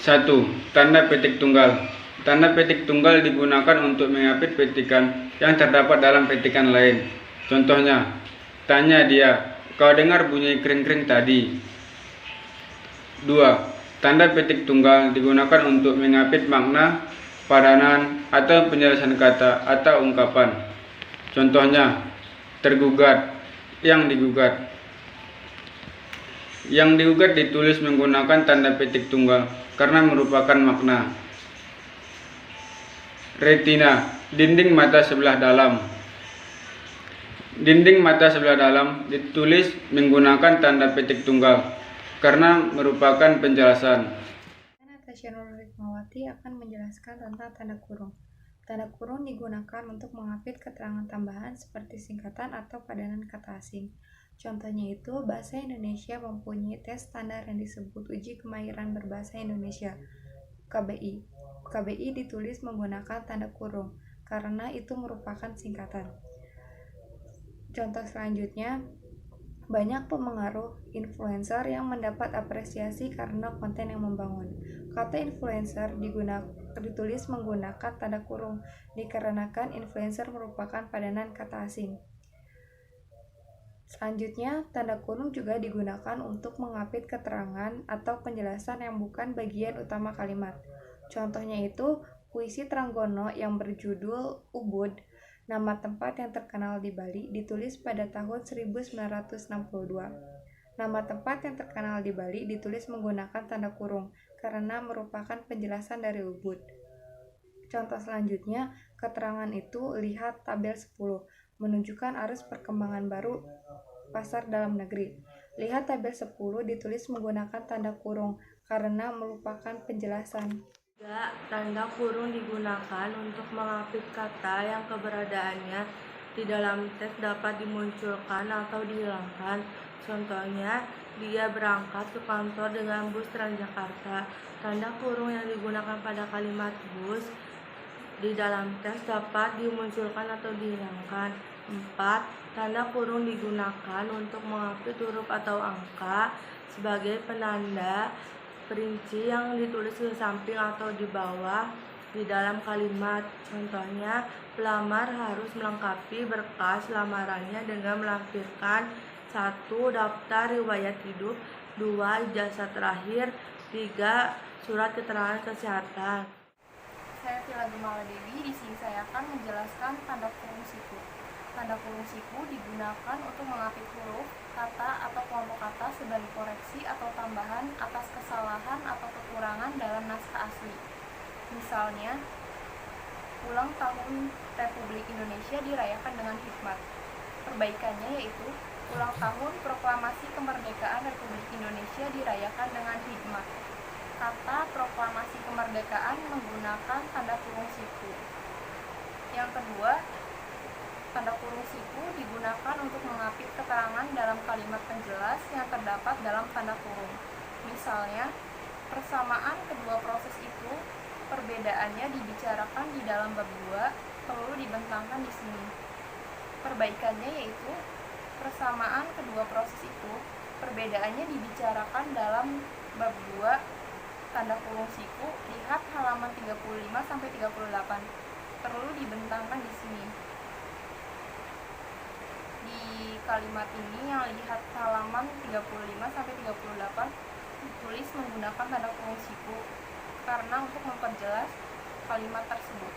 1. Tanda petik tunggal. Tanda petik tunggal digunakan untuk mengapit petikan yang terdapat dalam petikan lain. Contohnya, tanya dia, kau dengar bunyi kring-kring tadi? 2. Tanda petik tunggal digunakan untuk mengapit makna, padanan, atau penjelasan kata atau ungkapan. Contohnya, tergugat, yang digugat. Yang digugat ditulis menggunakan tanda petik tunggal karena merupakan makna. Retina, dinding mata sebelah dalam. Dinding mata sebelah dalam ditulis menggunakan tanda petik tunggal karena merupakan penjelasan. Natasha Nurhikmawati akan menjelaskan tentang tanda kurung. Tanda kurung digunakan untuk mengapit keterangan tambahan seperti singkatan atau padanan kata asing. Contohnya itu, bahasa Indonesia mempunyai tes standar yang disebut Uji Kemahiran Berbahasa Indonesia, KBI. KBI ditulis menggunakan tanda kurung, karena itu merupakan singkatan. Contoh selanjutnya, banyak pemengaruh influencer yang mendapat apresiasi karena konten yang membangun. Kata influencer ditulis menggunakan tanda kurung, dikarenakan influencer merupakan padanan kata asing. Selanjutnya, tanda kurung juga digunakan untuk mengapit keterangan atau penjelasan yang bukan bagian utama kalimat. Contohnya itu, puisi Trenggono yang berjudul Ubud, nama tempat yang terkenal di Bali, ditulis pada tahun 1962. Nama tempat yang terkenal di Bali ditulis menggunakan tanda kurung, karena merupakan penjelasan dari Ubud. Contoh selanjutnya, keterangan itu lihat tabel 10, menunjukkan arus perkembangan baru pasar dalam negeri. Lihat tabel 10 ditulis menggunakan tanda kurung karena merupakan penjelasan. Tanda kurung digunakan untuk mengapit kata yang keberadaannya di dalam teks dapat dimunculkan atau dihilangkan. Contohnya, dia berangkat ke kantor dengan bus Transjakarta. Tanda kurung yang digunakan pada kalimat bus di dalam teks dapat dimunculkan atau dihilangkan. 4. Tanda kurung digunakan untuk mengapit huruf atau angka sebagai penanda perinci yang ditulis di samping atau di bawah di dalam kalimat. Contohnya, pelamar harus melengkapi berkas lamarannya dengan melampirkan 1. Daftar riwayat hidup, 2. Ijazah terakhir, 3. Surat keterangan kesehatan. Saya Tila Gemala Dewi, di sini saya akan menjelaskan tanda kurung siku. Tanda kurung siku digunakan untuk mengapit huruf, kata, atau kelompok kata sebagai koreksi atau tambahan atas kesalahan atau kekurangan dalam naskah asli. Misalnya, ulang tahun Republik Indonesia dirayakan dengan hikmat. Perbaikannya yaitu, ulang tahun Proklamasi Kemerdekaan Republik Indonesia dirayakan dengan hikmat. Kata proklamasi kemerdekaan menggunakan tanda kurung siku. Yang kedua, tanda kurung siku digunakan untuk mengapit keterangan dalam kalimat penjelas yang terdapat dalam tanda kurung. Misalnya, persamaan kedua proses itu, perbedaannya dibicarakan di dalam bab 2, perlu dibentangkan di sini. Perbaikannya yaitu, persamaan kedua proses itu, perbedaannya dibicarakan dalam bab 2, tanda kurung siku, lihat halaman 35-38. Perlu dibentangkan di sini. Di kalimat ini yang lihat halaman 35-38 ditulis menggunakan tanda kurung siku karena untuk memperjelas kalimat tersebut.